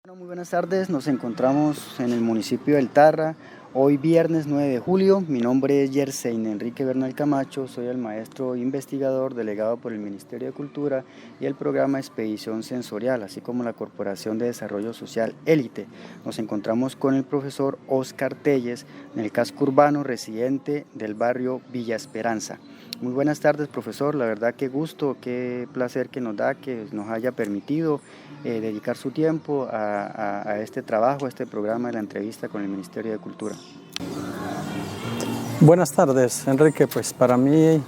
Bueno, muy buenas tardes, nos encontramos en el municipio del Tarra, hoy viernes 9 de julio, mi nombre es Yersein Enrique Bernal Camacho, soy el maestro investigador delegado por el Ministerio de Cultura y el programa Expedición Sensorial, así como la Corporación de Desarrollo Social Élite. Nos encontramos con el profesor Oscar Telles, en el casco urbano residente del barrio Villa Esperanza. Muy buenas tardes, profesor, la verdad qué gusto, qué placer que nos da, que nos haya permitido dedicar su tiempo a este trabajo, a este programa de la entrevista con el Ministerio de Cultura. Buenas tardes, Enrique. Pues para mí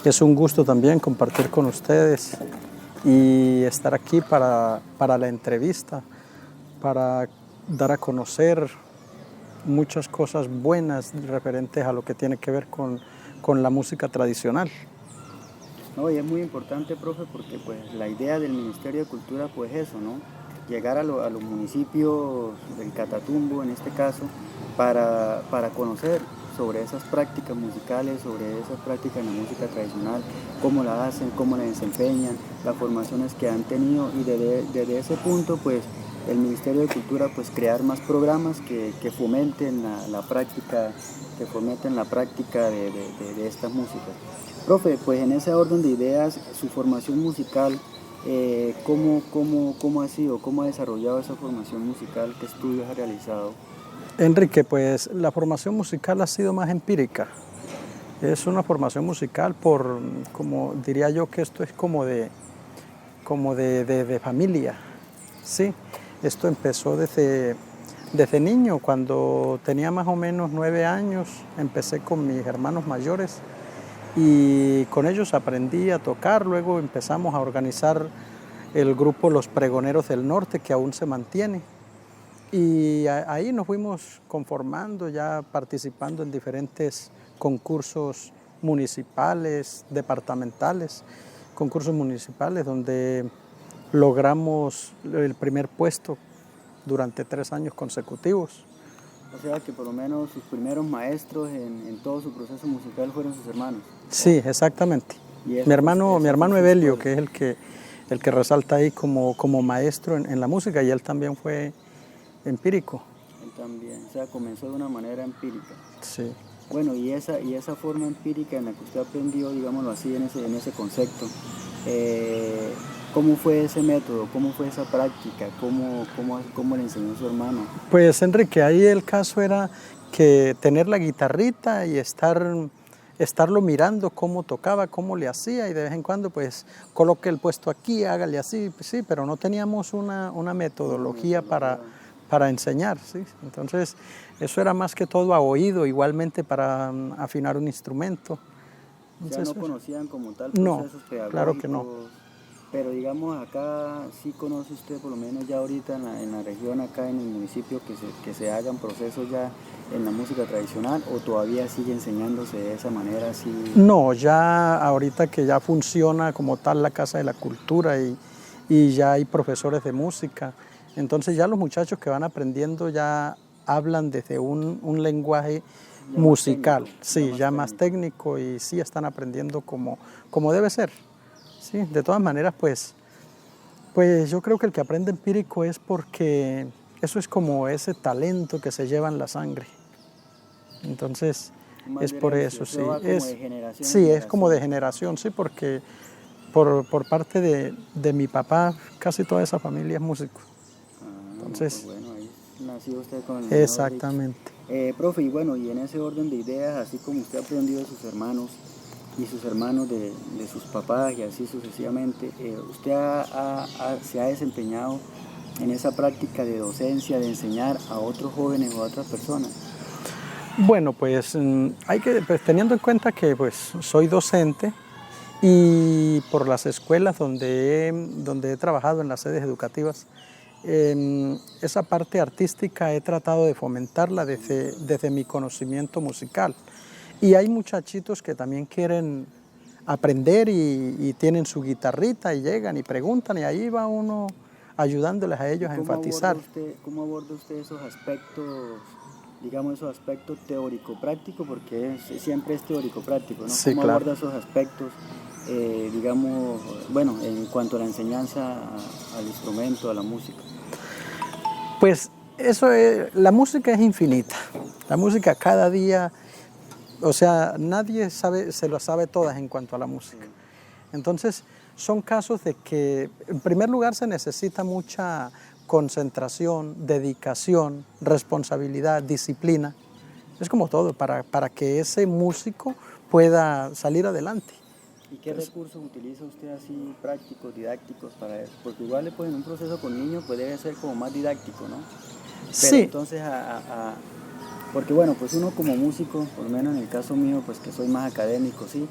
es un gusto también compartir con ustedes y estar aquí para la entrevista, para dar a conocer muchas cosas buenas referentes a lo que tiene que ver con la música tradicional. No, y es muy importante, profe, porque pues la idea del Ministerio de Cultura pues eso, ¿no? Llegar a los municipios del Catatumbo, en este caso, para conocer sobre esas prácticas musicales, sobre esas prácticas en la música tradicional, cómo la hacen, cómo la desempeñan, las formaciones que han tenido y desde ese punto pues el Ministerio de Cultura pues crear más programas que fomenten la práctica, de estas músicas. Profe, pues en ese orden de ideas, su formación musical, ¿cómo ha sido? ¿Cómo ha desarrollado esa formación musical? ¿Qué estudios ha realizado? Enrique, pues la formación musical ha sido más empírica. Es una formación musical como diría yo que esto es como de familia, ¿sí? Esto empezó desde niño, cuando tenía más o menos 9 años, empecé con mis hermanos mayores y con ellos aprendí a tocar. Luego empezamos a organizar el grupo Los Pregoneros del Norte, que aún se mantiene. Y ahí nos fuimos conformando, ya participando en diferentes concursos municipales, departamentales, concursos municipales donde logramos el primer puesto durante 3 años consecutivos. O sea que por lo menos sus primeros maestros en todo su proceso musical fueron sus hermanos. Sí, exactamente. Mi hermano Evelio, que es el que resalta ahí como maestro en la música, y él también fue empírico. Él también, o sea, comenzó de una manera empírica. Sí. Bueno, y esa forma empírica en la que usted aprendió, digámoslo así, en ese concepto, ¿cómo fue ese método? ¿Cómo fue esa práctica? ¿Cómo le enseñó su hermano? Pues Enrique, ahí el caso era que tener la guitarrita y estarlo mirando cómo tocaba, cómo le hacía, y de vez en cuando pues coloque el puesto aquí, hágale así, pues, sí, pero no teníamos una metodología para enseñar, ¿sí? Entonces eso era más que todo a oído, igualmente para afinar un instrumento. Entonces, ¿ya no conocían como tal No, procesos pedagógicos? claro que no. Pero digamos acá sí conoce usted, por lo menos ya ahorita en la región, acá en el municipio, que se hagan procesos ya en la música tradicional, o todavía sigue enseñándose de esa manera así. No, ya ahorita que ya funciona como tal la Casa de la Cultura y ya hay profesores de música, entonces ya los muchachos que van aprendiendo ya hablan desde un lenguaje ya musical, técnico, sí, ya más técnico, y sí están aprendiendo como debe ser. Sí, de todas maneras, pues yo creo que el que aprende empírico es porque eso es como ese talento que se lleva en la sangre. Entonces, es por eso, sí. Es como de generación, sí, porque por parte de mi papá, casi toda esa familia es músico. Entonces, pues bueno, ahí nació usted con el exactamente. Profe, y bueno, y en ese orden de ideas, así como usted ha aprendido de sus hermanos y sus hermanos de sus papás y así sucesivamente, usted se ha desempeñado en esa práctica de docencia, de enseñar a otros jóvenes o a otras personas. Bueno, pues hay que, pues, teniendo en cuenta que pues soy docente y por las escuelas donde he trabajado en las sedes educativas, esa parte artística he tratado de fomentarla desde mi conocimiento musical. Y hay muchachitos que también quieren aprender y tienen su guitarrita y llegan y preguntan, y ahí va uno ayudándoles a ellos a enfatizar. ¿Cómo aborda usted esos aspectos, digamos, esos aspectos teórico-práctico? Porque siempre es teórico-práctico, ¿no? Sí, ¿Cómo claro. aborda esos aspectos, digamos, bueno, en cuanto a la enseñanza al instrumento, a la música? Pues eso es, la música es infinita. La música cada día, o sea, nadie sabe, se lo sabe todas en cuanto a la música. Entonces, son casos de que, en primer lugar, se necesita mucha concentración, dedicación, responsabilidad, disciplina. Es como todo, para que ese músico pueda salir adelante. ¿Y qué recursos utiliza usted así prácticos, didácticos para eso? Porque igual pues, en un proceso con niños pues debe ser como más didáctico, ¿no? Pero Sí. entonces, porque bueno, pues uno como músico, por lo menos en el caso mío, pues que soy más académico, sí,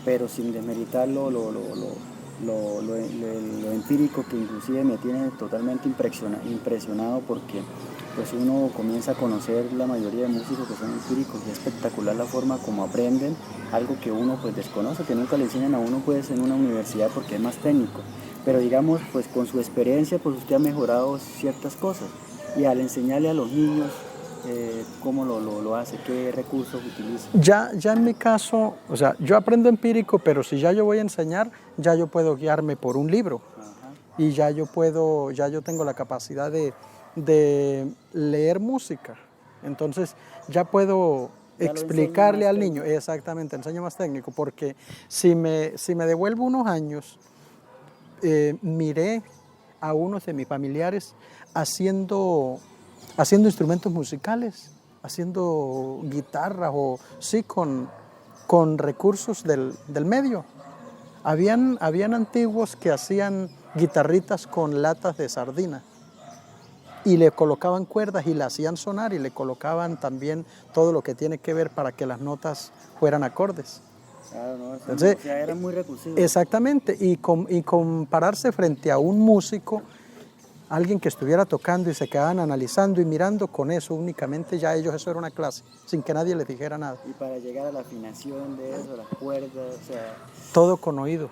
pero sin desmeritar lo empírico, que inclusive me tiene totalmente impresionado, porque pues uno comienza a conocer la mayoría de músicos que son empíricos, y es espectacular la forma como aprenden algo que uno pues desconoce, que nunca le enseñan a uno pues en una universidad, porque es más técnico, pero digamos pues con su experiencia pues usted ha mejorado ciertas cosas, y al enseñarle a los niños cómo lo hace, qué recursos utiliza. Ya en mi caso, o sea, yo aprendo empírico, pero si ya yo voy a enseñar, ya yo puedo guiarme por un libro. Ajá. Y ya yo tengo la capacidad de leer música. Entonces ya puedo Ya explicarle al niño, exactamente, enseño más técnico, porque si me devuelvo unos años, miré a unos de mis familiares haciendo instrumentos musicales, haciendo guitarras o sí, con recursos del medio. Habían antiguos que hacían guitarritas con latas de sardina y le colocaban cuerdas y la hacían sonar, y le colocaban también todo lo que tiene que ver para que las notas fueran acordes. Claro, no, Entonces, o sea, era muy recursivo. Exactamente, y compararse frente a un músico, alguien que estuviera tocando y se quedaban analizando y mirando, con eso únicamente ya ellos, eso era una clase, sin que nadie les dijera nada. Y para llegar a la afinación de eso, las cuerdas, o sea... Todo con oído.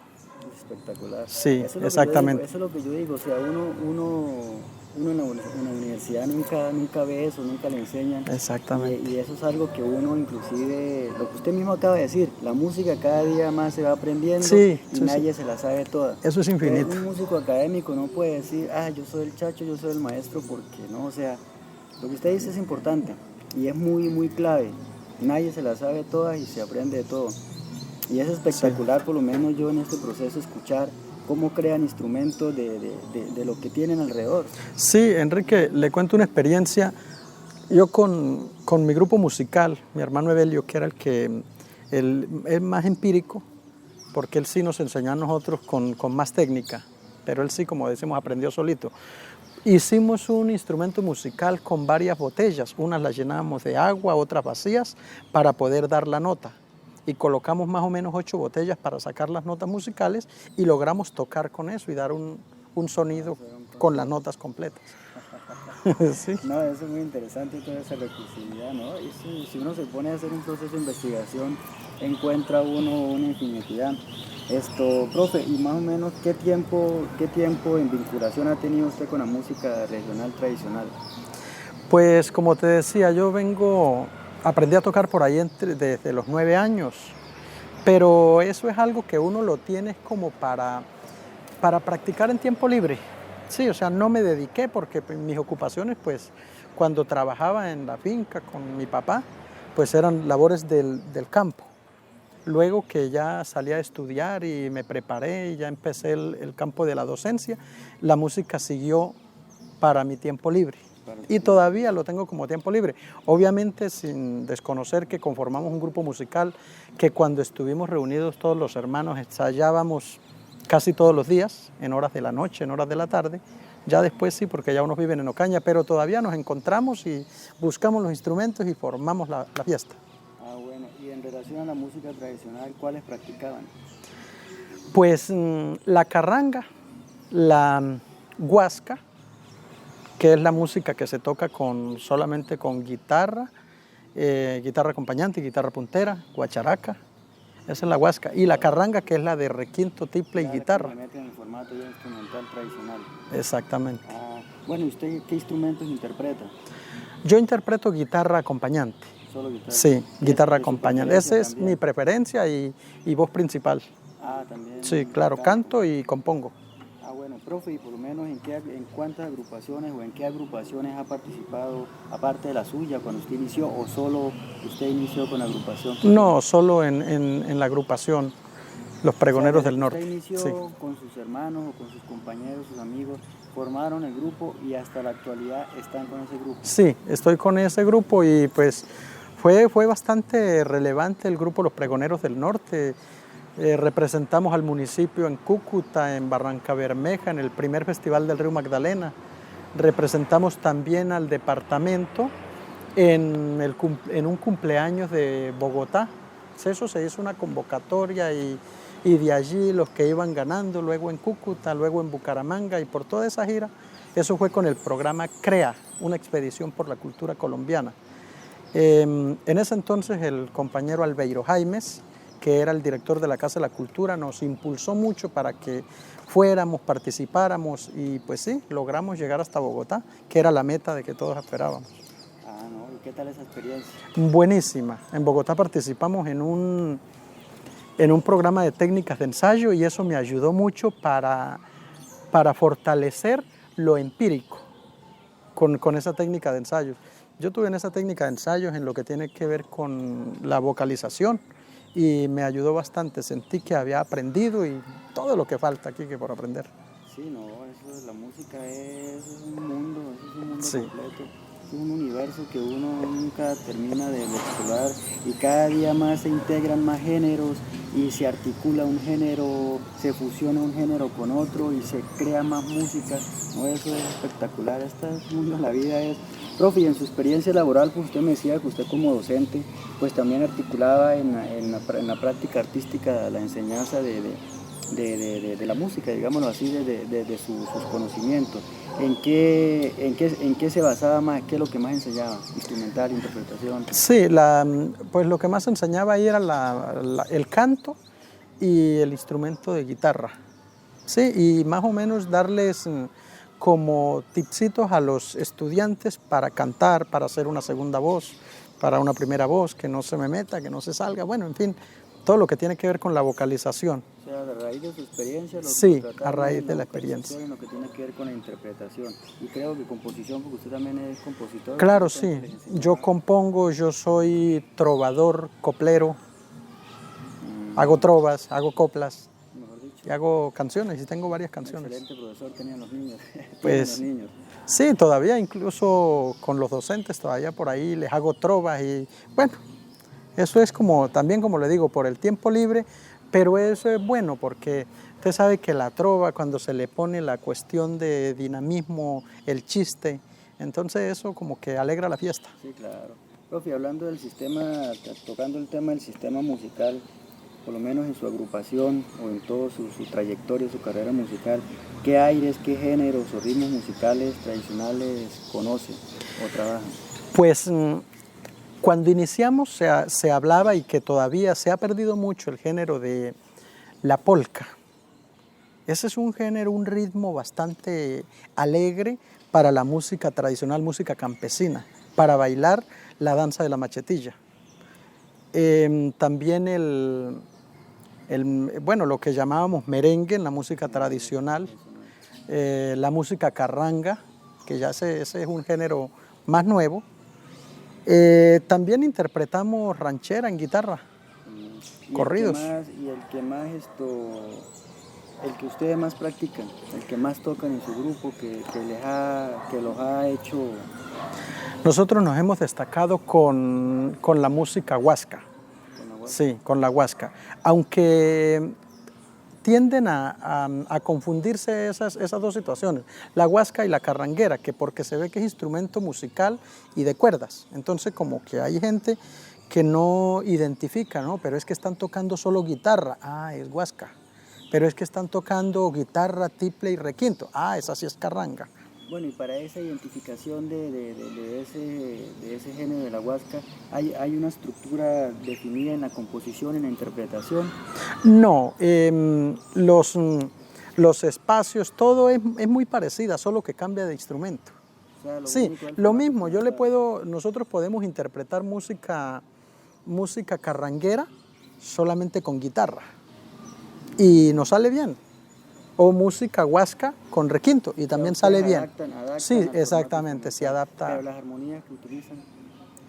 Espectacular. Sí, Eso es exactamente. Eso es lo que yo digo, o sea, uno en la universidad nunca ve eso, nunca le enseñan. Exactamente. Y eso es algo que uno inclusive, lo que usted mismo acaba de decir, la música cada día más se va aprendiendo, sí, y nadie se la sabe toda. Eso es infinito. Un músico académico no puede decir, yo soy el chacho, yo soy el maestro, porque no, o sea, lo que usted dice es importante y es muy clave. Nadie se la sabe todas y se aprende de todo. Y es espectacular, por lo menos yo en este proceso, escuchar cómo crean instrumentos de lo que tienen alrededor. Sí, Enrique, le cuento una experiencia. Yo con mi grupo musical, mi hermano Evelio, que era el es más empírico, porque él sí nos enseñó a nosotros con más técnica, pero él sí, como decimos, aprendió solito. Hicimos un instrumento musical con varias botellas, unas las llenábamos de agua, otras vacías, para poder dar la nota. Y colocamos más o menos 8 botellas para sacar las notas musicales, y logramos tocar con eso y dar un sonido con las notas completas. Sí. No, eso es muy interesante, toda esa recursividad, ¿no? Y si uno se pone a hacer un proceso de investigación, encuentra uno una infinidad. Profe, y más o menos, ¿qué tiempo en vinculación ha tenido usted con la música regional tradicional? Pues como te decía, aprendí a tocar por ahí desde los 9 años, pero eso es algo que uno lo tiene como para practicar en tiempo libre. Sí, o sea, no me dediqué porque mis ocupaciones, pues, cuando trabajaba en la finca con mi papá, pues eran labores del campo. Luego que ya salí a estudiar y me preparé y ya empecé el campo de la docencia, la música siguió para mi tiempo libre. Y todavía lo tengo como tiempo libre. Obviamente sin desconocer que conformamos un grupo musical que cuando estuvimos reunidos todos los hermanos ensayábamos casi todos los días, en horas de la noche, en horas de la tarde. Ya después sí, porque ya unos viven en Ocaña, pero todavía nos encontramos y buscamos los instrumentos y formamos la fiesta. Bueno, y en relación a la música tradicional, ¿cuáles practicaban? Pues la carranga, la guasca, que es la música que se toca solamente con guitarra, guitarra acompañante, guitarra puntera, guacharaca. Esa es la guasca. Y la carranga, que es la de requinto, tiple y guitarra. Que le meten en el formato ya instrumental tradicional. Exactamente. Bueno, ¿y usted qué instrumentos interpreta? Yo interpreto guitarra acompañante. ¿Solo guitarra? Sí, guitarra acompañante. Esa es mi preferencia y voz principal. También. Sí, claro, canto y compongo. Bueno, Profe, y por lo menos en cuántas agrupaciones o en qué agrupaciones ha participado, aparte de la suya, cuando usted inició, o solo usted inició con la agrupación? No, solo en la agrupación, los Pregoneros del Norte. Usted inició sí. con sus hermanos o con sus compañeros, sus amigos, formaron el grupo y hasta la actualidad están con ese grupo. Sí, estoy con ese grupo y pues fue bastante relevante el grupo Los Pregoneros del Norte. Representamos al municipio en Cúcuta, en Barrancabermeja, en el primer Festival del Río Magdalena. Representamos también al departamento en un cumpleaños de Bogotá. Eso se hizo una convocatoria y de allí los que iban ganando, luego en Cúcuta, luego en Bucaramanga y por toda esa gira. Eso fue con el programa CREA, una expedición por la cultura colombiana. En ese entonces el compañero Albeiro Jaimes, que era el director de la Casa de la Cultura, nos impulsó mucho para que fuéramos, participáramos y pues sí, logramos llegar hasta Bogotá, que era la meta de que todos esperábamos. Ah, no, ¿y qué tal esa experiencia? Buenísima. En Bogotá participamos en un programa de técnicas de ensayo y eso me ayudó mucho para fortalecer lo empírico con esa técnica de ensayos. Yo tuve en esa técnica de ensayos en lo que tiene que ver con la vocalización y me ayudó bastante. Sentí que había aprendido y todo lo que falta aquí que por aprender. Sí, no, eso, la música es un mundo, Sí. completo. Es un universo que uno nunca termina de explorar y cada día más se integran más géneros y se articula un género, se fusiona un género con otro y se crea más música. No, eso es espectacular, esta es mundo, la vida es. Profe, y en su experiencia laboral, pues usted me decía que usted como docente, pues también articulaba en la práctica artística la enseñanza de la música, digámoslo así, de sus conocimientos. ¿En qué se basaba más? ¿Qué es lo que más enseñaba? Instrumental, interpretación. Sí, pues lo que más enseñaba ahí era el canto y el instrumento de guitarra. Sí, y más o menos darles como tipsitos a los estudiantes para cantar, para hacer una segunda voz, para una primera voz, que no se me meta, que no se salga, bueno, en fin, todo lo que tiene que ver con la vocalización. O sea, a raíz de su experiencia. Sí, a raíz de la experiencia. Lo que tiene que ver con la interpretación. Y creo que composición, porque usted también es compositor. Claro, sí. Yo compongo, yo soy trovador, coplero, hago trovas, hago coplas. Y hago canciones y tengo varias canciones. Excelente profesor tenían los niños. Pues, los niños. Sí, todavía incluso con los docentes todavía por ahí les hago trovas y bueno, eso es también como le digo, por el tiempo libre, pero eso es bueno porque usted sabe que la trova cuando se le pone la cuestión de dinamismo, el chiste, entonces eso como que alegra la fiesta. Sí, claro. Profe, hablando del sistema, tocando el tema del sistema musical, por lo menos en su agrupación o en toda su trayectoria, su carrera musical, ¿qué aires, qué géneros o ritmos musicales tradicionales conocen o trabajan? Pues cuando iniciamos se hablaba y que todavía se ha perdido mucho el género de la polka. Ese es un género, un ritmo bastante alegre para la música tradicional, música campesina, para bailar la danza de la machetilla. También bueno, lo que llamábamos merengue en la música tradicional, la música carranga, que ya ese es un género más nuevo. También interpretamos ranchera en guitarra, corridos. El que ustedes más practican, el que más tocan en su grupo, que los ha hecho. Nosotros nos hemos destacado con la música huasca. Sí, con la huasca. Aunque tienden a confundirse esas dos situaciones, la huasca y la carranguera, que porque se ve que es instrumento musical y de cuerdas. Entonces como que hay gente que no identifica, ¿no? Pero es que están tocando solo guitarra, es huasca. Pero es que están tocando guitarra, tiple y requinto, esa sí es carranga. Bueno, y para esa identificación de ese género de la huasca, ¿hay una estructura definida en la composición, en la interpretación? No, los espacios, todo es muy parecida, solo que cambia de instrumento. O sea, sí, lo mismo, nosotros podemos interpretar música carranguera solamente con guitarra y nos sale bien. o música huasca con requinto y también sale bien. Adaptan Sí, al exactamente, formato se adapta. Pero las armonías que utilizan,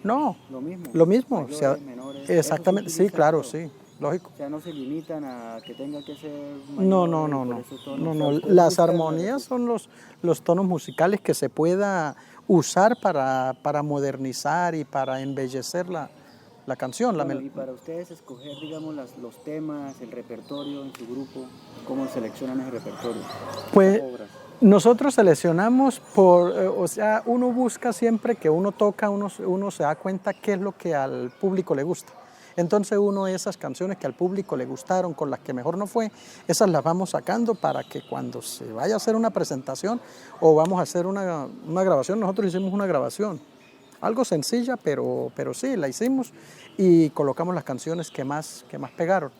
No, lo mismo. lo mismo. Mayores, menores, Exactamente, sí, claro, sí, lógico. O sea, no se limitan a que tenga que ser No, mayor no, y no, por no. ese tono. No, O sea, no. ustedes Las buscan armonías son los tonos musicales que se pueda usar para modernizar y para embellecer la canción. Bueno, y para ustedes escoger, digamos, los temas, el repertorio en su grupo, ¿cómo seleccionan ese repertorio? Pues Esas obras. nosotros seleccionamos o sea, uno busca siempre que uno toca, uno se da cuenta qué es lo que al público le gusta. Entonces uno esas canciones que al público le gustaron, con las que mejor no fue, esas las vamos sacando para que cuando se vaya a hacer una presentación o vamos a hacer una grabación, nosotros hicimos una grabación, algo sencilla, pero sí, la hicimos y colocamos las canciones que más pegaron.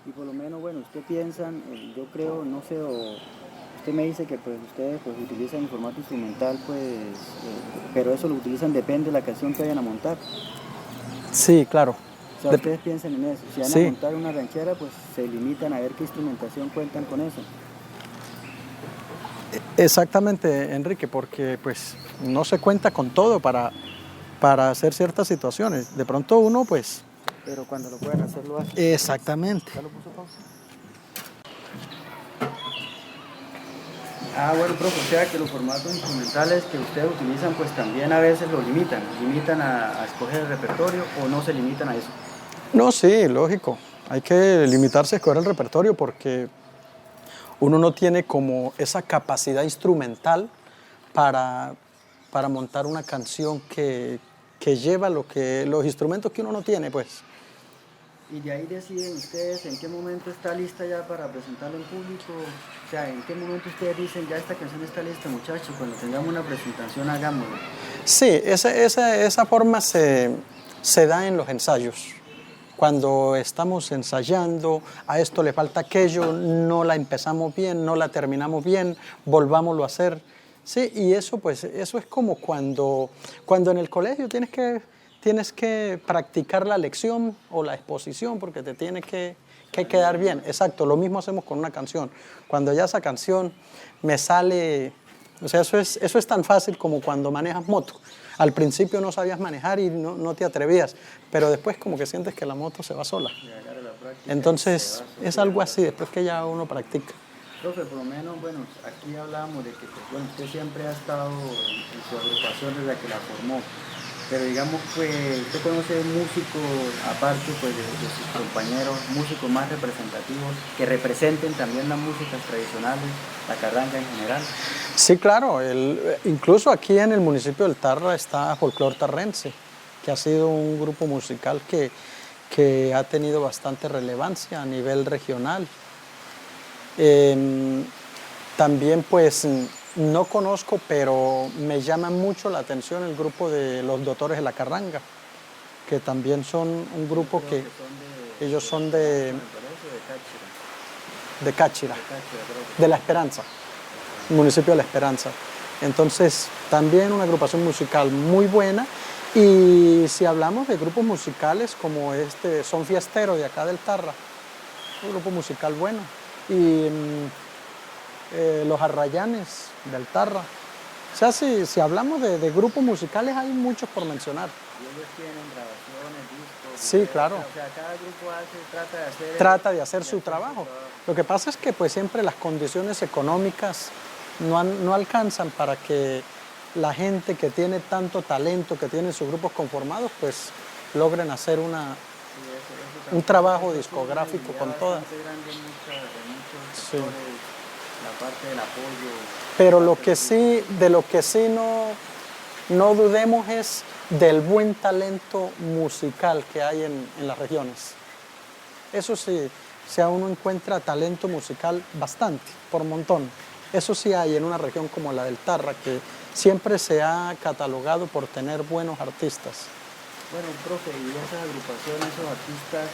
Y por lo menos, bueno, usted piensan, yo creo, no sé, o usted me dice que pues ustedes pues utilizan el formato instrumental, pues, pero eso lo utilizan depende de la canción que vayan a montar. Sí, claro. O sea, ustedes piensan en eso. Si van Sí. a montar una ranchera, pues se limitan a ver qué instrumentación cuentan con eso. Exactamente, Enrique, porque pues no se cuenta con todo para hacer ciertas situaciones. De pronto uno pues... Pero cuando lo puedan hacer, lo hacen. Exactamente. ¿Ya lo puso pausa? Ah, bueno, profe, o sea que los formatos instrumentales que ustedes utilizan, pues también a veces lo limitan a escoger el repertorio o no se limitan a eso. No, sí, lógico. Hay que limitarse a escoger el repertorio porque uno no tiene como esa capacidad instrumental para montar una canción que lleva los instrumentos que uno no tiene, pues. Y de ahí deciden ustedes en qué momento está lista ya para presentarlo en público. O sea, en qué momento ustedes dicen ya esta canción está lista, muchachos, cuando tengamos una presentación hagámoslo. Sí, esa forma se da en los ensayos. Cuando estamos ensayando, a esto le falta aquello, no la empezamos bien, no la terminamos bien, volvámoslo a hacer. Sí, y eso pues, eso es como cuando en el colegio tienes que practicar la lección o la exposición porque te tiene que quedar bien. Exacto, lo mismo hacemos con una canción. Cuando ya esa canción me sale, o sea, eso es tan fácil como cuando manejas moto. Al principio no sabías manejar y no te atrevías, pero después como que sientes que la moto se va sola. Entonces es algo así, después que ya uno practica. Profe, por lo menos, bueno, aquí hablábamos de que pues, bueno, usted siempre ha estado en su agrupación desde que la formó, pero digamos pues usted conoce músicos, aparte pues de sus compañeros, músicos más representativos, que representen también las músicas tradicionales, la carranga en general. Sí, claro, incluso aquí en el municipio del Tarra está Folclor Tarrense, que ha sido un grupo musical que ha tenido bastante relevancia a nivel regional. También pues no conozco, pero me llama mucho la atención el grupo de los Doctores de la Carranga, que también son un grupo que ellos son de Cáchira, de La Esperanza, el municipio de La Esperanza. Entonces también una agrupación musical muy buena. Y si hablamos de grupos musicales como Son Fiestero de acá del Tarra, un grupo musical bueno. Y los Arrayanes del Tarra. O sea, si hablamos de grupos musicales hay muchos por mencionar. Y ellos tienen grabaciones, discos. Sí, claro. O sea, cada grupo trata de hacer su trabajo. Lo que pasa es que pues siempre las condiciones económicas no alcanzan para que la gente que tiene tanto talento, que tiene sus grupos conformados, pues logren hacer un trabajo discográfico con todas. Sí. La parte del apoyo. Pero de lo que sí no dudemos es del buen talento musical que hay en las regiones. Eso sí, si uno encuentra talento musical bastante, por montón. Eso sí hay en una región como la del Tarra, que siempre se ha catalogado por tener buenos artistas. Bueno, profe, y esas agrupaciones, esos artistas,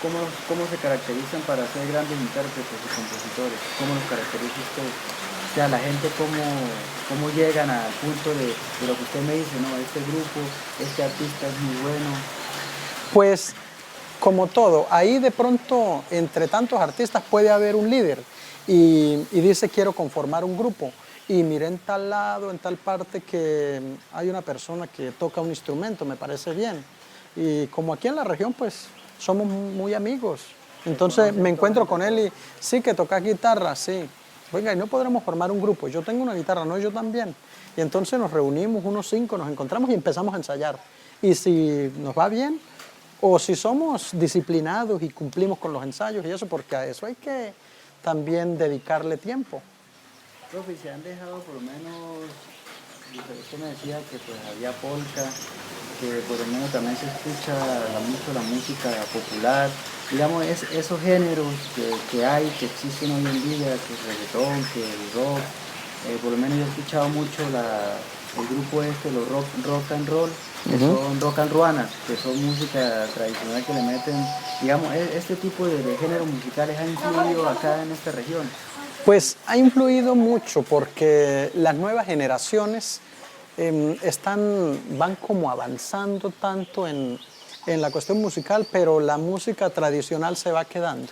¿cómo se caracterizan para ser grandes intérpretes y compositores? ¿Cómo los caracteriza usted? O sea, la gente, ¿cómo llegan al punto de lo que usted me dice, no, este grupo, este artista es muy bueno? Pues como todo, ahí de pronto entre tantos artistas puede haber un líder y dice quiero conformar un grupo y miré en tal lado, en tal parte que hay una persona que toca un instrumento, me parece bien. Y como aquí en la región pues somos muy amigos, entonces me encuentro con él y sí que toca guitarra, sí. Venga, y no podremos formar un grupo, yo tengo una guitarra, no, yo también. Y entonces nos reunimos, unos 5, nos encontramos y empezamos a ensayar. Y si nos va bien, o si somos disciplinados y cumplimos con los ensayos y eso, porque a eso hay que también dedicarle tiempo. Profe, se han dejado por lo menos, usted me decía que pues había polka, que por lo menos también se escucha mucho la música popular, digamos, esos géneros que hay, que existen hoy en día, que el reggaetón, que el rock, por lo menos yo he escuchado mucho el grupo los rock and roll, que son rock and ruanas, que son música tradicional que le meten, digamos, este tipo de géneros musicales ha influido acá en esta región. Pues ha influido mucho porque las nuevas generaciones van como avanzando tanto en la cuestión musical, pero la música tradicional se va quedando.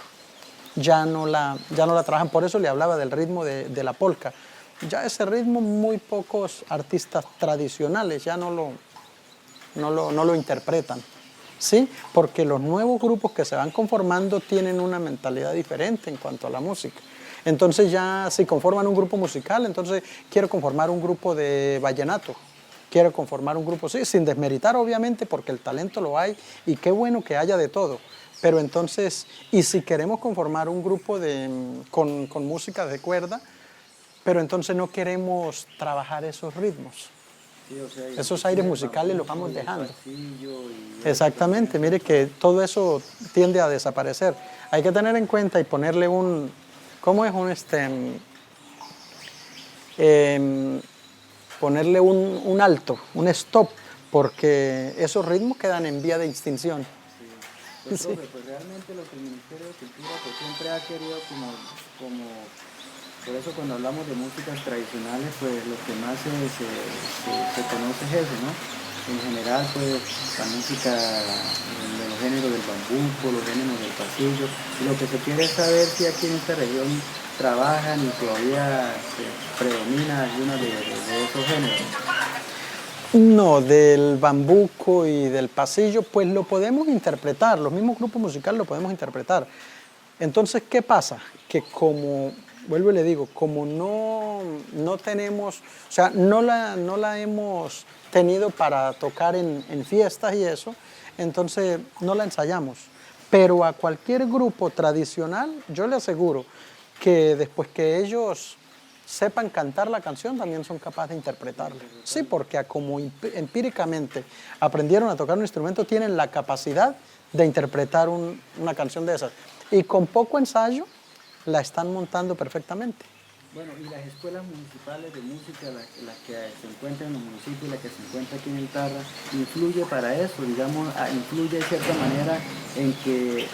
Ya no la trabajan, por eso le hablaba del ritmo de la polka. Ya ese ritmo muy pocos artistas tradicionales ya no lo interpretan, ¿sí? Porque los nuevos grupos que se van conformando tienen una mentalidad diferente en cuanto a la música. Entonces ya si conforman un grupo musical, entonces quiero conformar un grupo de vallenato, quiero conformar un grupo, sí, sin desmeritar obviamente porque el talento lo hay y qué bueno que haya de todo. Pero entonces, y si queremos conformar un grupo con música de cuerda, pero entonces no queremos trabajar esos ritmos. Sí, o sea, esos aires musicales los vamos dejando. Exactamente, mire que todo eso tiende a desaparecer. Hay que tener en cuenta y ponerle ¿cómo es ponerle un alto, un stop, porque esos ritmos quedan en vía de extinción. Sí. Pues, profe, pues realmente lo que el Ministerio de Cultura pues, siempre ha querido por eso cuando hablamos de músicas tradicionales, pues lo que más se conoce es eso, ¿no? En general, pues la música de los géneros del bambuco, los géneros del pasillo. Y lo que se quiere es saber si aquí en esta región trabajan y todavía predomina alguna de esos géneros. No, del bambuco y del pasillo, pues lo podemos interpretar, los mismos grupos musicales lo podemos interpretar. Entonces, ¿qué pasa? Que como, vuelvo y le digo, como no tenemos, o sea, no la hemos tenido para tocar en fiestas y eso, entonces no la ensayamos. Pero a cualquier grupo tradicional, yo le aseguro que después que ellos sepan cantar la canción, también son capaces de interpretarla. Sí, porque como empíricamente aprendieron a tocar un instrumento, tienen la capacidad de interpretar una canción de esas. Y con poco ensayo, la están montando perfectamente. Bueno, y las escuelas municipales de música, las que se encuentran en los municipios y las que se encuentran aquí en el Tarra, ¿influye para eso? Digamos, influye de cierta manera en que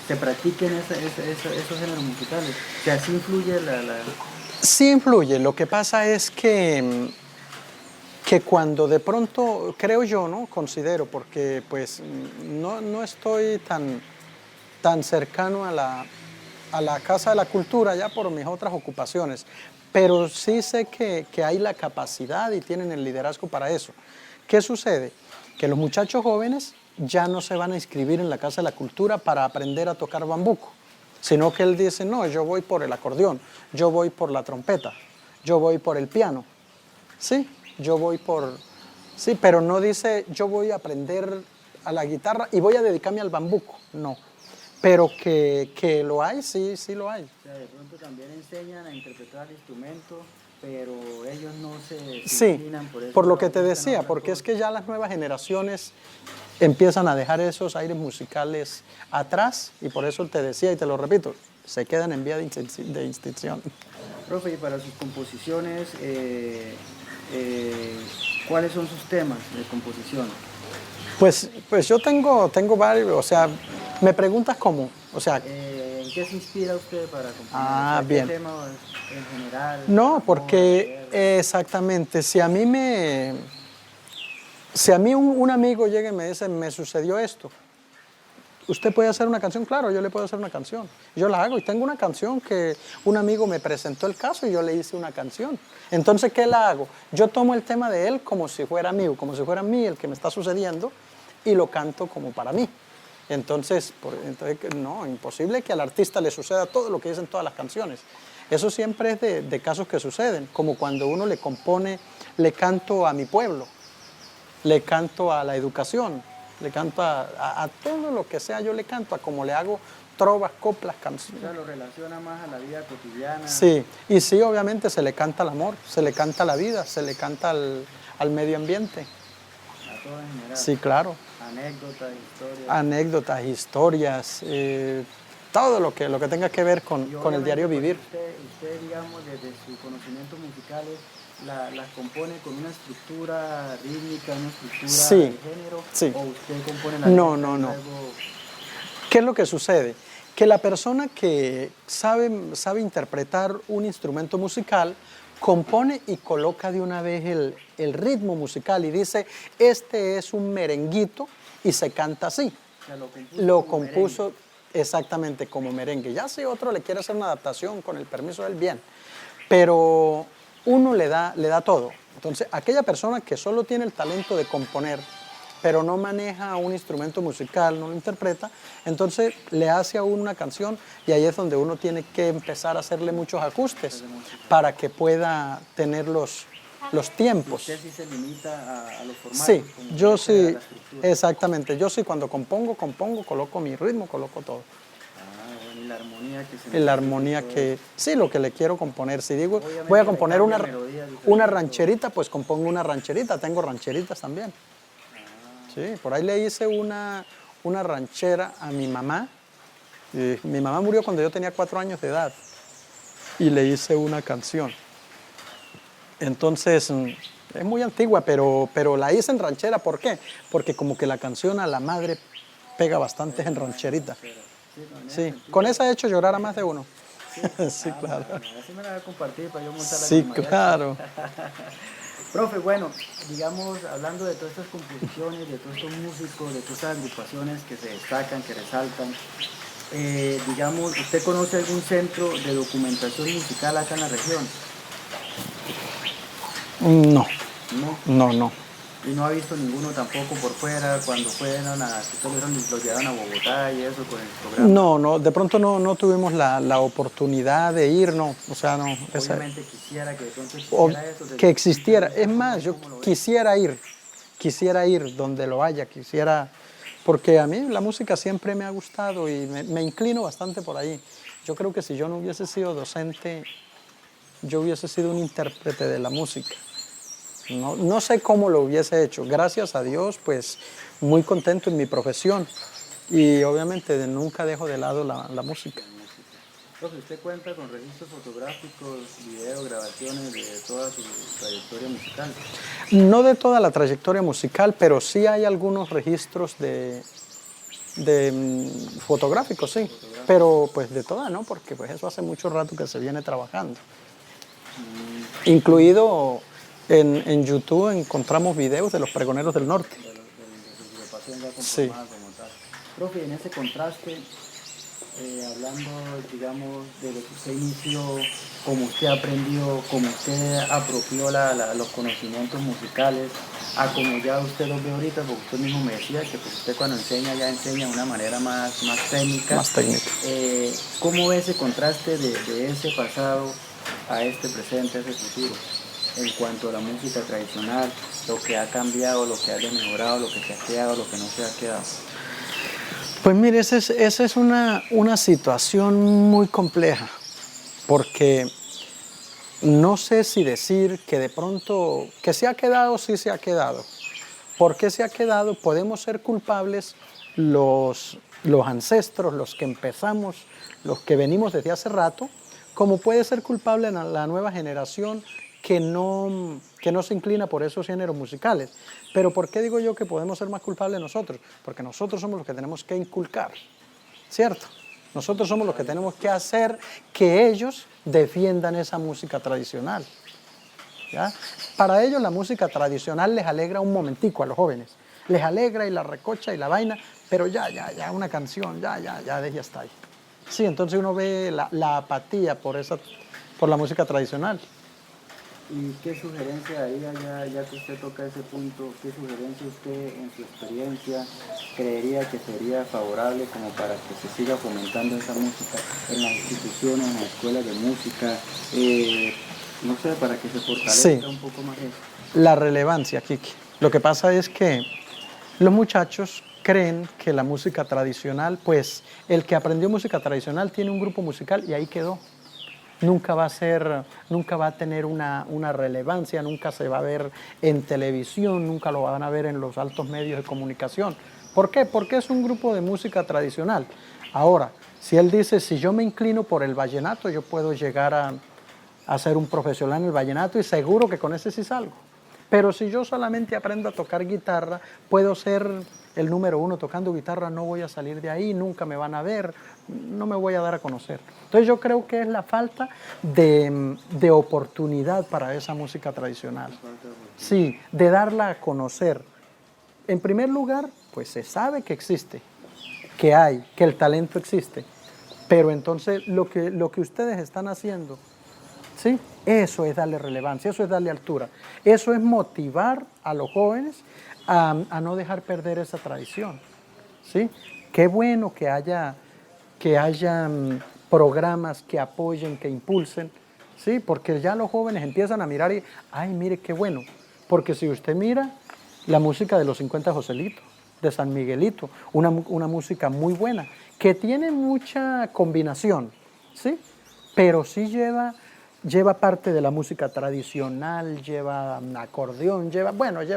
se practiquen esos géneros musicales. O sea, ¿sí influye Sí influye. Lo que pasa es que cuando de pronto, creo yo, ¿no? Considero, porque pues no estoy tan cercano a la Casa de la Cultura ya por mis otras ocupaciones, pero sí sé que hay la capacidad y tienen el liderazgo para eso. ¿Qué sucede? Que los muchachos jóvenes ya no se van a inscribir en la Casa de la Cultura para aprender a tocar bambuco, sino que él dice, no, yo voy por el acordeón, yo voy por la trompeta, yo voy por el piano, sí, sí, pero no dice, yo voy a aprender a la guitarra y voy a dedicarme al bambuco, no. Pero que lo hay, sí lo hay. O sea, de pronto también enseñan a interpretar el instrumento, pero ellos no se inclinan por eso. Por lo que te decía, porque es que ya las nuevas generaciones empiezan a dejar esos aires musicales atrás y por eso te decía y te lo repito, se quedan en vía de extinción. Profe, y para sus composiciones, ¿cuáles son sus temas de composición? Pues yo tengo varios, o sea, me preguntas cómo, o sea... ¿En qué se inspira usted para componer? Ah, bien. ¿Qué tema en general? No, porque exactamente, si a mí un amigo llega y me dice, me sucedió esto, ¿Usted puede hacer una canción? Claro, yo le puedo hacer una canción. Yo la hago y tengo una canción que un amigo me presentó el caso y yo le hice una canción. Entonces, ¿qué la hago? Yo tomo el tema de él como si fuera mío, como si fuera mí el que me está sucediendo y lo canto como para mí. Entonces, no, imposible que al artista le suceda todo lo que dicen todas las canciones. Eso siempre es de casos que suceden, como cuando uno le compone, le canto a mi pueblo, le canto a la educación, le canto a todo lo que sea, yo le canto, a como le hago trovas, coplas, canciones. O sea, lo relaciona más a la vida cotidiana. Sí, y sí, obviamente se le canta al amor, se le canta a la vida, se le canta al medio ambiente. A todo en general. Sí, claro. Anécdotas, historias. Anécdotas, historias, todo lo que tenga que ver con el diario vivir. Usted, digamos, desde sus conocimientos musicales, las compone con una estructura rítmica, una estructura Sí, de género, sí. o usted compone la No, letra no, y no. luego... ¿Qué es lo que sucede? Que la persona que sabe interpretar un instrumento musical compone y coloca de una vez el ritmo musical y dice, este es un merenguito y se canta así. O sea, Lo compuso exactamente como merengue. Ya si otro le quiere hacer una adaptación con el permiso del bien, pero uno le da todo. Entonces, aquella persona que solo tiene el talento de componer, pero no maneja un instrumento musical, no lo interpreta, entonces le hace a uno una canción y ahí es donde uno tiene que empezar a hacerle muchos ajustes para que pueda tener los tiempos. ¿Usted sí se limita a los formatos? Sí, yo a sí, la estructura? exactamente. Yo sí cuando compongo, coloco mi ritmo, coloco todo. Ah, bueno, y la armonía que se Y la necesita armonía y todo que, eso. sí, lo que le quiero componer. Si digo, Obviamente voy a le componer cambia melodías diferentes, una rancherita, pues compongo una rancherita. Tengo rancheritas también. Sí, por ahí le hice una ranchera a mi mamá. Mi mamá murió cuando yo tenía 4 años de edad. Y le hice una canción. Entonces, es muy antigua, pero la hice en ranchera. ¿Por qué? Porque como que la canción a la madre pega bastante en rancherita. Sí, con esa he hecho llorar a más de uno. Sí, claro. Así me la voy a compartir para yo montarla Sí, con el mariachi. claro. Profe, bueno, digamos, hablando de todas estas composiciones, de todos estos músicos, de todas estas agrupaciones que se destacan, que resaltan, digamos, ¿usted conoce algún centro de documentación musical acá en la región? No, No. no. Y no ha visto ninguno tampoco por fuera, cuando fueron a, que ustedes los llevaron a Bogotá y eso con el programa. No, de pronto no tuvimos la oportunidad de ir, no, o sea, no. Obviamente quisiera que de pronto O existiera eso. que existiera. Es más, yo quisiera ir donde lo haya, porque a mí la música siempre me ha gustado y me inclino bastante por ahí. Yo creo que si yo no hubiese sido docente, yo hubiese sido un intérprete de la música. No sé cómo lo hubiese hecho. Gracias a Dios, pues muy contento en mi profesión y obviamente nunca dejo de lado la música. Profe, ¿usted cuenta con registros fotográficos, videos, grabaciones de toda su trayectoria musical? No de toda la trayectoria musical, pero sí hay algunos registros de fotográficos, sí. Pero pues de toda, ¿no? Porque pues eso hace mucho rato que se viene trabajando. Incluido en YouTube encontramos videos de los pregoneros del norte. De su agrupación ya Sí. conformada como tal. Profe, en ese contraste, hablando, digamos, de lo que usted inició, cómo usted aprendió, cómo usted apropió los conocimientos musicales, a como ya usted los ve ahorita, porque usted mismo me decía que pues, usted cuando enseña ya enseña de una manera más técnica. Más técnica. ¿Cómo ve ese contraste de ese pasado a este presente, a ese futuro? En cuanto a la música tradicional, lo que ha cambiado, lo que ha mejorado, lo que se ha quedado, lo que no se ha quedado. Pues mire, esa es una situación muy compleja, porque no sé si decir que de pronto, que se ha quedado, sí se ha quedado. ¿Por qué se ha quedado? Podemos ser culpables los ancestros, los que empezamos, los que venimos desde hace rato, como puede ser culpable la nueva generación que no se inclina por esos géneros musicales. Pero ¿por qué digo yo que podemos ser más culpables nosotros? Porque nosotros somos los que tenemos que inculcar, ¿cierto? Nosotros somos los que tenemos que hacer que ellos defiendan esa música tradicional, ¿ya? Para ellos la música tradicional les alegra un momentico a los jóvenes, les alegra y la recocha y la vaina, pero ya, una canción, ya hasta ahí. Sí, entonces uno ve la apatía por la música tradicional. ¿Y qué sugerencia daría, ya que usted toca ese punto, qué sugerencia usted en su experiencia creería que sería favorable como para que se siga fomentando esa música en las instituciones, en las escuelas de música, no sé, para que se fortalezca un poco más eso? La relevancia, Kiki. Lo que pasa es que los muchachos creen que la música tradicional, pues el que aprendió música tradicional tiene un grupo musical y ahí quedó. Nunca va a tener una relevancia, nunca se va a ver en televisión, nunca lo van a ver en los altos medios de comunicación. ¿Por qué? Porque es un grupo de música tradicional. Ahora, si él dice, si yo me inclino por el vallenato, yo puedo llegar a ser un profesional en el vallenato y seguro que con ese sí salgo. Pero si yo solamente aprendo a tocar guitarra, puedo ser el número 1 tocando guitarra, no voy a salir de ahí, nunca me van a ver, no me voy a dar a conocer. Entonces yo creo que es la falta de oportunidad para esa música tradicional. Sí, de darla a conocer. En primer lugar, pues se sabe que existe, que hay, que el talento existe. Pero entonces lo que ustedes están haciendo, ¿sí? Eso es darle relevancia, eso es darle altura. Eso es motivar a los jóvenes a no dejar perder esa tradición, ¿sí? Qué bueno que haya programas que apoyen, que impulsen, ¿sí? Porque ya los jóvenes empiezan a mirar y, ay, mire qué bueno. Porque si usted mira la música de los 50 Joselito, de San Miguelito, una música muy buena, que tiene mucha combinación, ¿sí? Pero sí lleva parte de la música tradicional, lleva un acordeón, lleva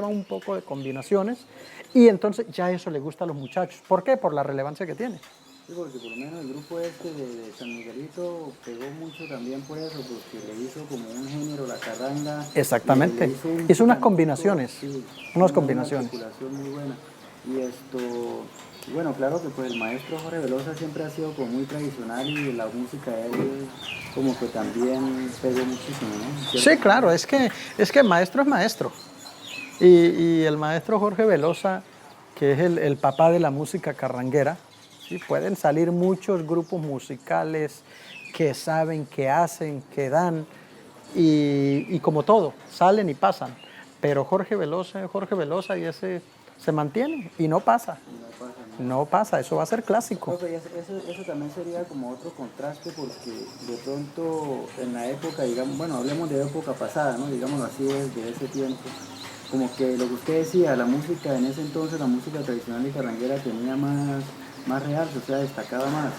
un poco de combinaciones y entonces ya eso le gusta a los muchachos. ¿Por qué? Por la relevancia que tiene. Sí, porque por lo menos el grupo este de San Miguelito pegó mucho también por eso, porque le hizo como un género, la carranga. Exactamente. Hizo unas combinaciones. Sí, unas combinaciones. Una articulación muy buena. Y bueno, claro que pues el maestro Jorge Velosa siempre ha sido como muy tradicional y la música de él como que también pegó muchísimo, ¿no? Sí, claro, es que maestro es maestro. Y el maestro Jorge Velosa, que es el papá de la música carranguera, ¿sí? Pueden salir muchos grupos musicales que saben, que hacen, que dan, y como todo, salen y pasan. Pero Jorge Velosa y ese se mantiene y no pasa. No pasa, eso va a ser clásico. No, eso también sería como otro contraste porque de pronto en la época, digamos, bueno, hablemos de época pasada, ¿no? Digámoslo así, de ese tiempo, como que lo que usted decía, la música en ese entonces, la música tradicional y carranguera tenía más realce, o sea, destacaba más.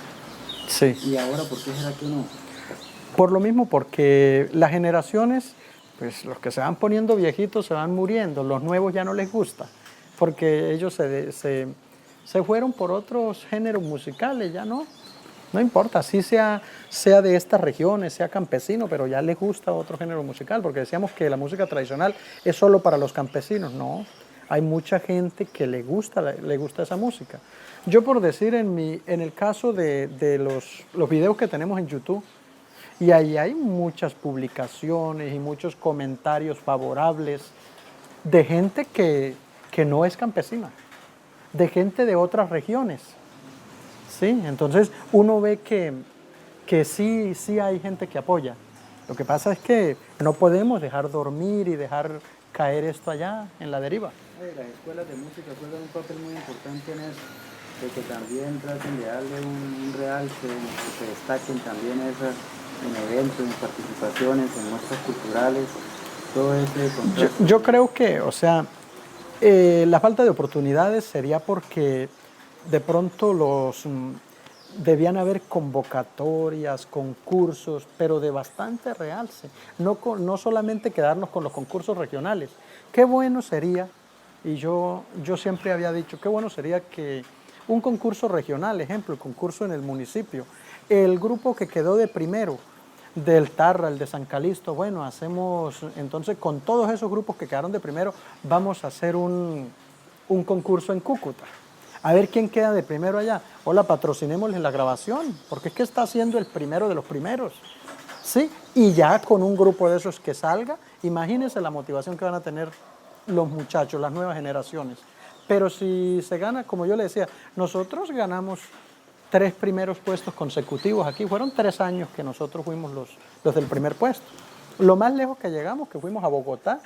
Sí. ¿Y ahora por qué será que no? Por lo mismo, porque las generaciones, pues los que se van poniendo viejitos se van muriendo, los nuevos ya no les gusta, porque ellos se fueron por otros géneros musicales, ya no importa, así sea de estas regiones, sea campesino, pero ya les gusta otro género musical, porque decíamos que la música tradicional es solo para los campesinos, no, hay mucha gente que le gusta esa música. Yo por decir, en el caso de los videos que tenemos en YouTube, y ahí hay muchas publicaciones y muchos comentarios favorables de gente que no es campesina, de gente de otras regiones, ¿sí? Entonces uno ve que sí hay gente que apoya. Lo que pasa es que no podemos dejar dormir y dejar caer esto allá en la deriva. Las escuelas de música juegan un papel muy importante en eso, de que también traten de darle un realce, que se destaquen también esas en eventos, en participaciones, en muestras culturales, todo ese contraste. Yo creo que, o sea, la falta de oportunidades sería porque de pronto debían haber convocatorias, concursos, pero de bastante realce, no solamente quedarnos con los concursos regionales. Qué bueno sería, y yo siempre había dicho, qué bueno sería que un concurso regional, ejemplo, el concurso en el municipio, el grupo que quedó de primero, del Tarra, el de San Calixto, bueno, hacemos, entonces con todos esos grupos que quedaron de primero, vamos a hacer un concurso en Cúcuta. A ver quién queda de primero allá. Hola, patrocinémosle la grabación, porque es que está siendo el primero de los primeros. ¿Sí? Y ya con un grupo de esos que salga, imagínense la motivación que van a tener los muchachos, las nuevas generaciones. Pero si se gana, como yo le decía, nosotros ganamos 3 primeros puestos consecutivos aquí. Fueron 3 años que nosotros fuimos los del primer puesto. Lo más lejos que llegamos, que fuimos a Bogotá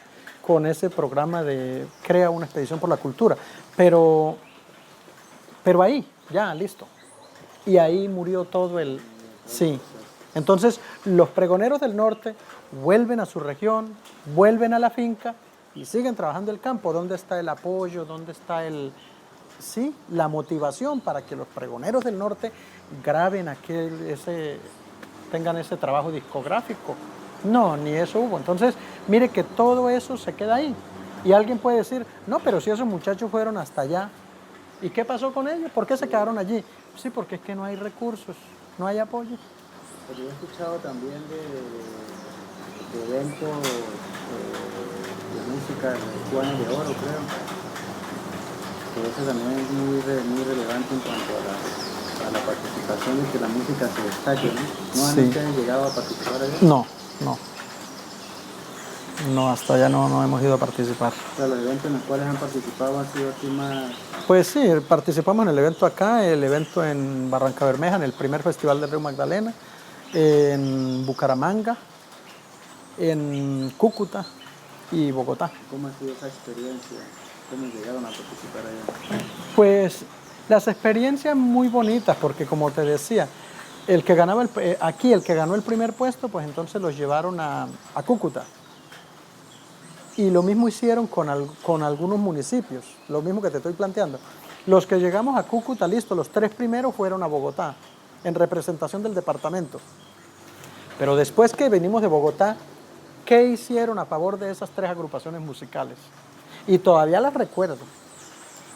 con ese programa de Crea una expedición por la cultura. Pero ahí, ya, listo. Y ahí murió todo el... Sí. Entonces, los pregoneros del norte vuelven a su región, vuelven a la finca y siguen trabajando el campo. ¿Dónde está el apoyo? ¿Dónde está la motivación para que los pregoneros del norte graben tengan ese trabajo discográfico? No, ni eso hubo. Entonces, mire que todo eso se queda ahí. Y alguien puede decir, no, pero si esos muchachos fueron hasta allá, ¿y qué pasó con ellos? ¿Por qué se quedaron allí? Sí, porque es que no hay recursos, no hay apoyo. Pero yo he escuchado también de eventos de música, de Juanes de Oro, creo. Que eso también es muy relevante en cuanto a la participación y que la música se destaque, ¿no? ¿No han ustedes llegado a participar allá? No. No, hasta allá no hemos ido a participar. O sea, los eventos en los cuales han participado han sido aquí más... Pues sí, participamos en el evento acá, el evento en Barranca Bermeja, en el primer Festival del Río Magdalena, en Bucaramanga, en Cúcuta y Bogotá. ¿Cómo ha sido esa experiencia? ¿Cómo llegaron a participar allá? Pues las experiencias muy bonitas, porque como te decía, el que ganó el primer puesto, pues entonces los llevaron a Cúcuta. Y lo mismo hicieron con algunos municipios, lo mismo que te estoy planteando. Los que llegamos a Cúcuta, listo, los 3 primeros fueron a Bogotá, en representación del departamento. Pero después que venimos de Bogotá, ¿qué hicieron a favor de esas 3 agrupaciones musicales? Y todavía las recuerdo.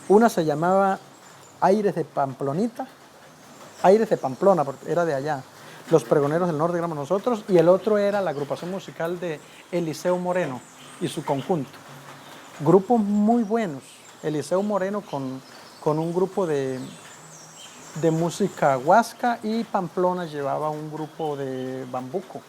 Una se llamaba Aires de Pamplonita, Aires de Pamplona, porque era de allá. Los Pregoneros del Norte éramos nosotros, y el otro era la agrupación musical de Eliseo Moreno y su conjunto. Grupos muy buenos. Eliseo Moreno con un grupo de música huasca, y Pamplona llevaba un grupo de bambuco.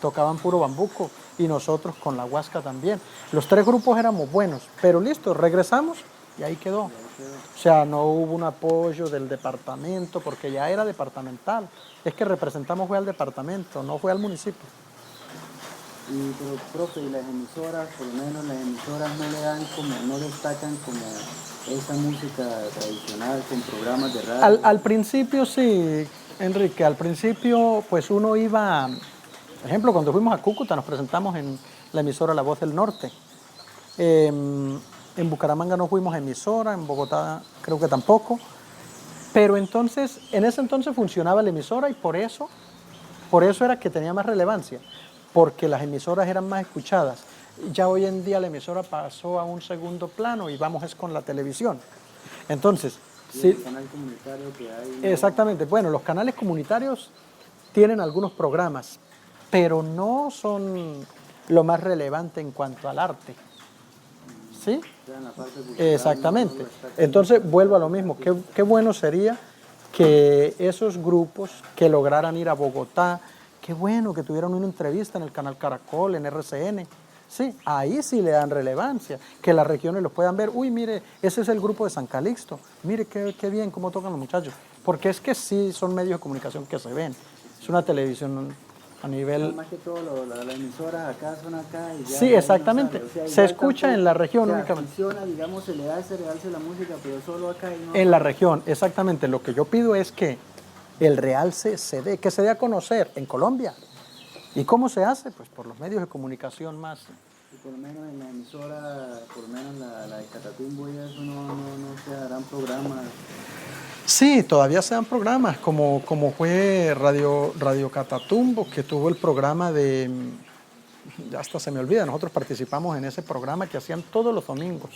Tocaban puro bambuco, y nosotros con la huasca también. Los 3 grupos éramos buenos, pero listo, regresamos y ahí quedó. O sea, no hubo un apoyo del departamento, porque ya era departamental. Es que representamos fue al departamento, no fue al municipio. Pero, profe, ¿y las emisoras, por lo menos las emisoras no destacan como esa música tradicional con programas de radio? Al principio sí, Enrique, al principio pues uno iba, por ejemplo, cuando fuimos a Cúcuta nos presentamos en la emisora La Voz del Norte. En Bucaramanga no fuimos a emisora, en Bogotá creo que tampoco. Pero entonces, en ese entonces funcionaba la emisora, y por eso era que tenía más relevancia, porque las emisoras eran más escuchadas. Ya hoy en día la emisora pasó a un segundo plano y vamos es con la televisión. Entonces, sí, el canal comunitario que hay. Exactamente. Bueno, los canales comunitarios tienen algunos programas, pero no son lo más relevante en cuanto al arte. ¿Sí? Exactamente. Entonces, vuelvo a lo mismo. Qué bueno sería que esos grupos que lograran ir a Bogotá, qué bueno que tuvieran una entrevista en el canal Caracol, en RCN. Sí, ahí sí le dan relevancia, que las regiones los puedan ver. Uy, mire, ese es el grupo de San Calixto. Mire qué bien cómo tocan los muchachos. Porque es que sí son medios de comunicación que se ven. Es una televisión a nivel... Más que todo, las emisoras acá son acá y ya... Sí, exactamente. O sea, se escucha en la región únicamente. Funciona, digamos, se le da ese realce a la música, pero solo acá y no... En la región, exactamente. Lo que yo pido es que el realce se dé, que se dé a conocer en Colombia. ¿Y cómo se hace? Pues por los medios de comunicación más... Y por lo menos en la emisora, por lo menos la de Catatumbo y eso no se harán programas... Sí, todavía se dan programas, como fue Radio Catatumbo, que tuvo el programa de... Ya hasta se me olvida, nosotros participamos en ese programa que hacían todos los domingos.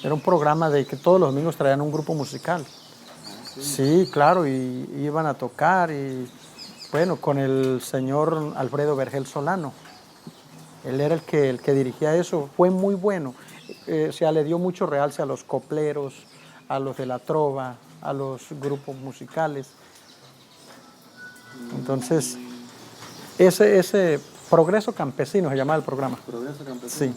Era un programa de que todos los domingos traían un grupo musical. Sí, claro, y iban a tocar, y bueno, con el señor Alfredo Vergel Solano. Él era el que dirigía eso, fue muy bueno. O sea, le dio mucho realce a los copleros, a los de la trova, a los grupos musicales. Entonces, ese Progreso Campesino se llamaba el programa. Progreso Campesino. Sí.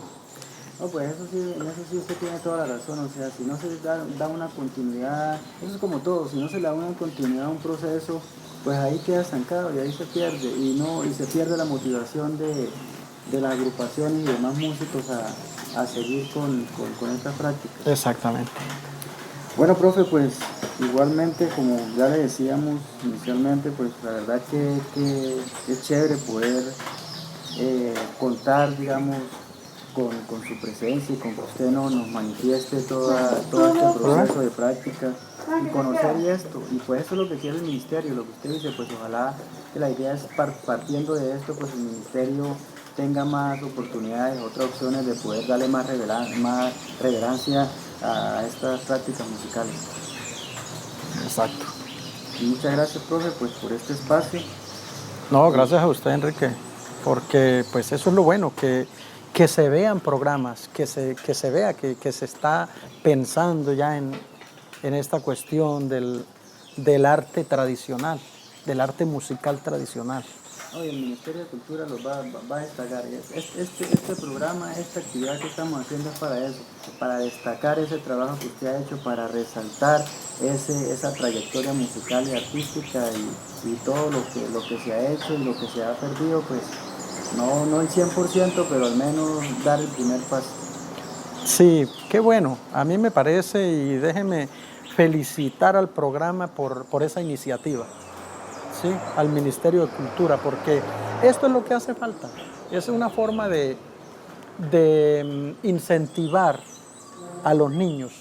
No, pues eso sí, en eso sí usted tiene toda la razón, o sea, si no se da una continuidad, eso es como todo, si no se le da una continuidad a un proceso, pues ahí queda estancado y ahí se pierde, y se pierde la motivación de la agrupación y demás músicos a seguir con esta práctica. Exactamente. Bueno, profe, pues igualmente, como ya le decíamos inicialmente, pues la verdad que es chévere poder contar, digamos, con su presencia y con que usted nos manifieste todo este proceso de práctica y conocer esto. Y pues eso es lo que quiere el ministerio, lo que usted dice, pues ojalá que la idea es partiendo de esto, pues el ministerio tenga más oportunidades, otras opciones de poder darle más relevancia a estas prácticas musicales. Exacto. Y muchas gracias, profe, pues por este espacio. No, gracias a usted, Enrique, porque pues eso es lo bueno, que se vean programas, que se vea que se está pensando ya en esta cuestión del arte tradicional, del arte musical tradicional. Hoy el Ministerio de Cultura los va a destacar. Este programa, esta actividad que estamos haciendo es para eso, para destacar ese trabajo que usted ha hecho, para resaltar esa trayectoria musical y artística y todo lo que se ha hecho y lo que se ha perdido, pues no el 100%, pero al menos dar el primer paso. Sí, qué bueno, a mí me parece, y déjeme felicitar al programa por esa iniciativa. ¿Sí? Al Ministerio de Cultura, porque esto es lo que hace falta. Es una forma de incentivar a los niños.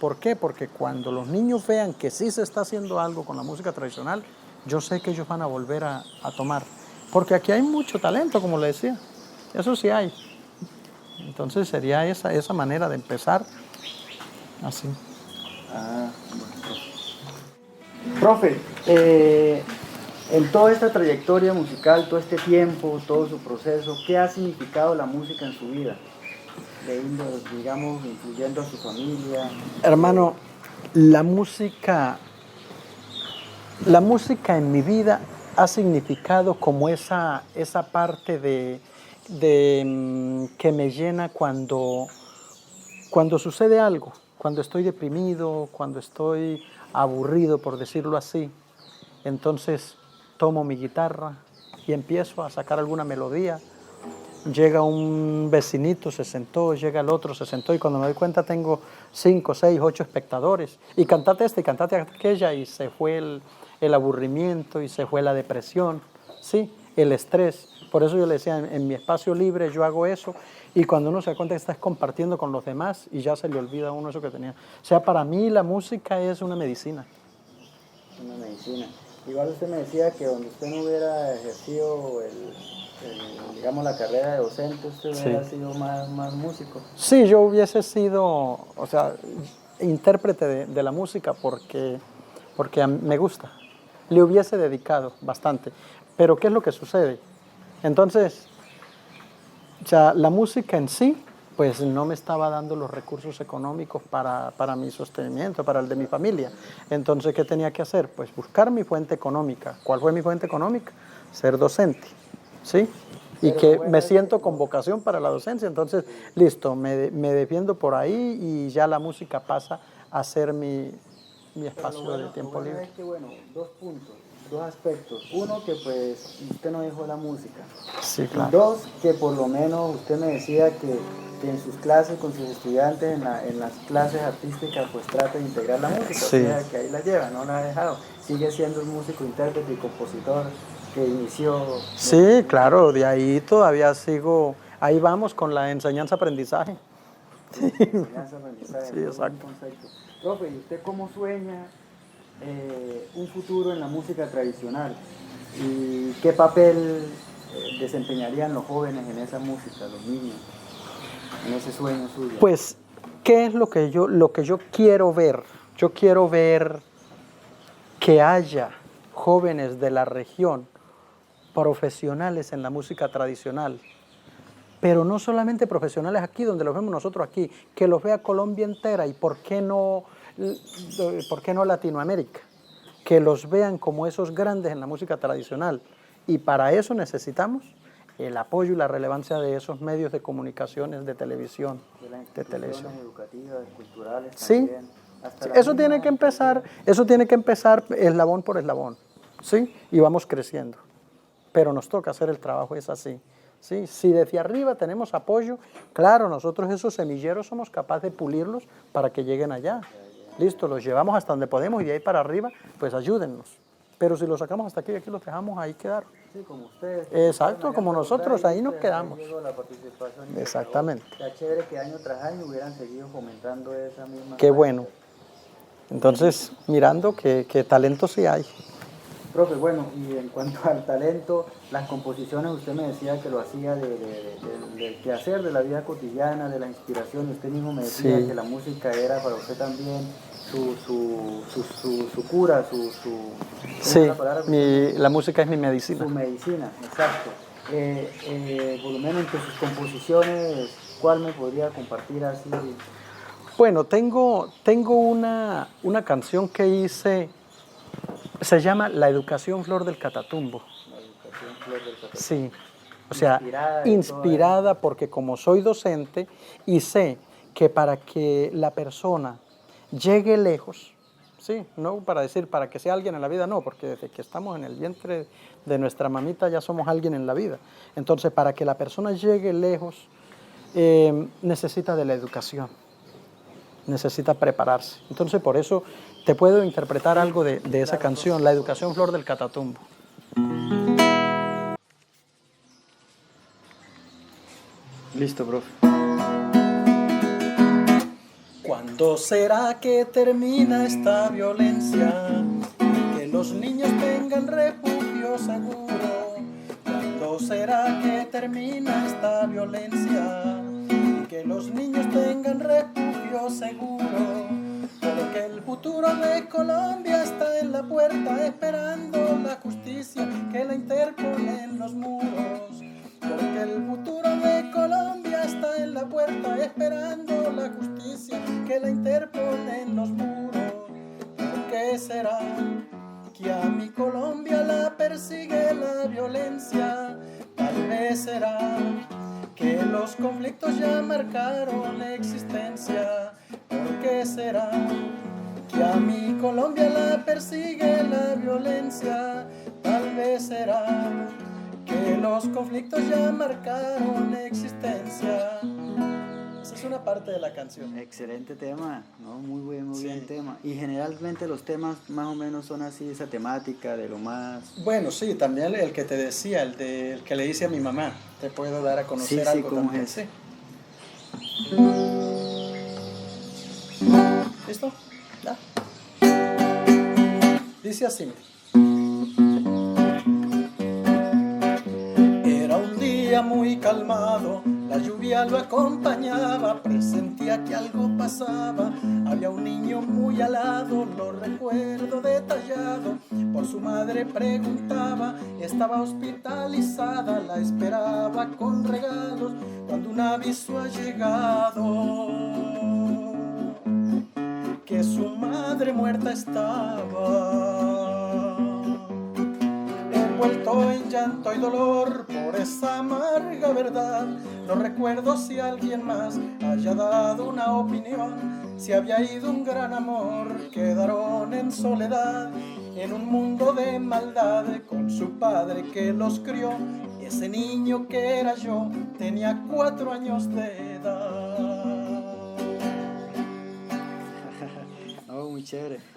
¿Por qué? Porque cuando los niños vean que sí se está haciendo algo con la música tradicional, yo sé que ellos van a volver a tomar. Porque aquí hay mucho talento, como le decía. Eso sí hay. Entonces sería esa manera de empezar así. Bueno, profe, en toda esta trayectoria musical, todo este tiempo, todo su proceso, ¿qué ha significado la música en su vida? Digamos, incluyendo a su familia. Hermano, la música en mi vida ha significado como esa parte que me llena cuando sucede algo, cuando estoy deprimido, cuando estoy aburrido, por decirlo así. Entonces tomo mi guitarra y empiezo a sacar alguna melodía. Llega un vecinito, se sentó, llega el otro, se sentó, y cuando me doy cuenta tengo 5, 6, 8 espectadores. Y cantate esta y cantate aquella, y se fue el aburrimiento y se fue la depresión, ¿sí? El estrés. Por eso yo le decía, en mi espacio libre yo hago eso, y cuando uno se da cuenta que estás compartiendo con los demás y ya se le olvida a uno eso que tenía. O sea, para mí la música es una medicina. Una medicina. Igual usted me decía que donde usted no hubiera ejercido digamos, la carrera de docente, usted hubiera sido más músico. Sí, yo hubiese sido, o sea, intérprete de la música porque me gusta. Le hubiese dedicado bastante. Pero ¿qué es lo que sucede? Entonces, o sea, la música en sí, pues no me estaba dando los recursos económicos para mi sostenimiento, para el de mi familia. Entonces, ¿qué tenía que hacer? Pues buscar mi fuente económica. ¿Cuál fue mi fuente económica? Ser docente, ¿sí? Y que me siento con vocación para la docencia. Entonces, listo, me defiendo por ahí y ya la música pasa a ser mi espacio de tiempo libre. Es que, bueno, dos puntos, dos aspectos. Uno, que pues usted no dejó la música. Sí, claro. Y dos, que por lo menos usted me decía que en sus clases con sus estudiantes, en las clases artísticas, pues trata de integrar la música. Sí. O sea, que ahí la lleva, no la ha dejado. Sigue siendo un músico, intérprete y compositor que inició. Sí, claro, de ahí todavía sigo, ahí vamos con la enseñanza-aprendizaje. Sí, enseñanza-aprendizaje. Sí, exacto. Profe, ¿y usted cómo sueña un futuro en la música tradicional? ¿Y qué papel desempeñarían los jóvenes en esa música, los niños, en ese sueño suyo? Pues, ¿qué es lo que yo quiero ver? Yo quiero ver que haya jóvenes de la región profesionales en la música tradicional, pero no solamente profesionales aquí, donde los vemos nosotros aquí, que los vea Colombia entera, y ¿por qué no Latinoamérica? Que los vean como esos grandes en la música tradicional. Y para eso necesitamos el apoyo y la relevancia de esos medios de comunicaciones, de televisión, de televisión, educativas, culturales sí, también. Sí, eso tiene que empezar eslabón por eslabón, ¿sí? Y vamos creciendo. Pero nos toca hacer el trabajo, es así, ¿sí? Si desde arriba tenemos apoyo, claro, nosotros esos semilleros somos capaces de pulirlos para que lleguen allá. Listo, los llevamos hasta donde podemos y de ahí para arriba, pues ayúdennos. Pero si los sacamos hasta aquí y aquí los dejamos, ahí quedaron. Sí, como ustedes. Exacto, como nosotros, ahí nos quedamos. La participación Exactamente. Está chévere que año tras año hubieran seguido fomentando esa misma. Qué bueno. Entonces, mirando que talento sí hay. Profe, bueno, y en cuanto al talento, las composiciones, usted me decía que lo hacía del quehacer, de la vida cotidiana, de la inspiración, y usted mismo me decía Sí. que la música era para usted también su cura, Sí, la música es mi medicina. Su medicina, exacto. Por lo menos entre sus composiciones, ¿cuál me podría compartir así? Bueno, tengo una canción que hice, se llama La Educación Flor del Catatumbo. La educación Flor del Catatumbo. Sí, o sea, inspirada porque como soy docente y sé que para que la persona llegue lejos, sí, no para decir para que sea alguien en la vida, no, porque desde que estamos en el vientre de nuestra mamita ya somos alguien en la vida. Entonces, para que la persona llegue lejos, necesita de la educación, necesita prepararse. Entonces, por eso te puedo interpretar algo de esa canción, La Educación Flor del Catatumbo. Listo, profe. ¿Cuándo será que termina esta violencia? Que los niños tengan refugio seguro. ¿Cuándo será que termina esta violencia? Que los niños tengan refugio seguro. Porque el futuro de Colombia está en la puerta esperando la justicia que la interpone en los muros. Porque el futuro de Colombia está en la puerta esperando la justicia que la interpone en los muros. ¿Por qué será que a mi Colombia la persigue la violencia? Tal vez será que los conflictos ya marcaron la existencia. ¿Por qué será que a mi Colombia la persigue la violencia? Tal vez será que los conflictos ya marcaron la existencia. Esa es una parte de la canción. Excelente tema, ¿no? Muy bien tema. Y generalmente los temas más o menos son así, esa temática de lo más... Bueno, sí, también el que te decía, el que le hice a mi mamá, te puedo dar a conocer algo ¿cómo también. es? Sí. ¿Listo? ¿Ya? Dice así, mire. Era un día muy calmado, la lluvia lo acompañaba, presentía que algo pasaba. Había un niño muy alado, lo recuerdo detallado. Por su madre preguntaba, estaba hospitalizada, la esperaba con regalos cuando un aviso ha llegado que su madre muerta estaba. Envuelto en llanto y dolor por esa amarga verdad, no recuerdo si alguien más haya dado una opinión, si había ido un gran amor, quedaron en soledad, en un mundo de maldad, con su padre que los crió. Ese niño que era yo tenía 4 años de edad. Oh, muy chévere.